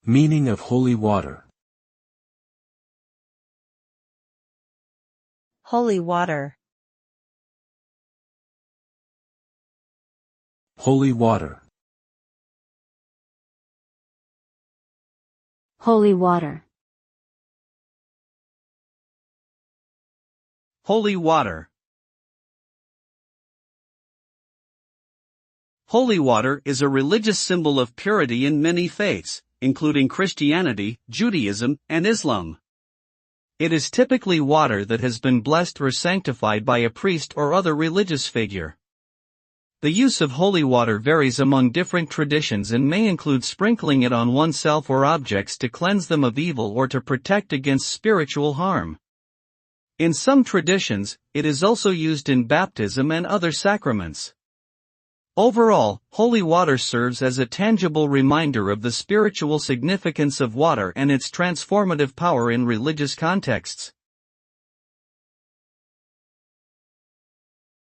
Meaning of holy water. Holy water. Holy water. Holy water. Holy water. Holy water is a religious symbol of purity in many faiths, including Christianity, Judaism, and Islam. It is typically water that has been blessed or sanctified by a priest or other religious figure. The use of holy water varies among different traditions and may include sprinkling it on oneself or objects to cleanse them of evil or to protect against spiritual harm. In some traditions, it is also used in baptism and other sacraments. Overall, holy water serves as a tangible reminder of the spiritual significance of water and its transformative power in religious contexts.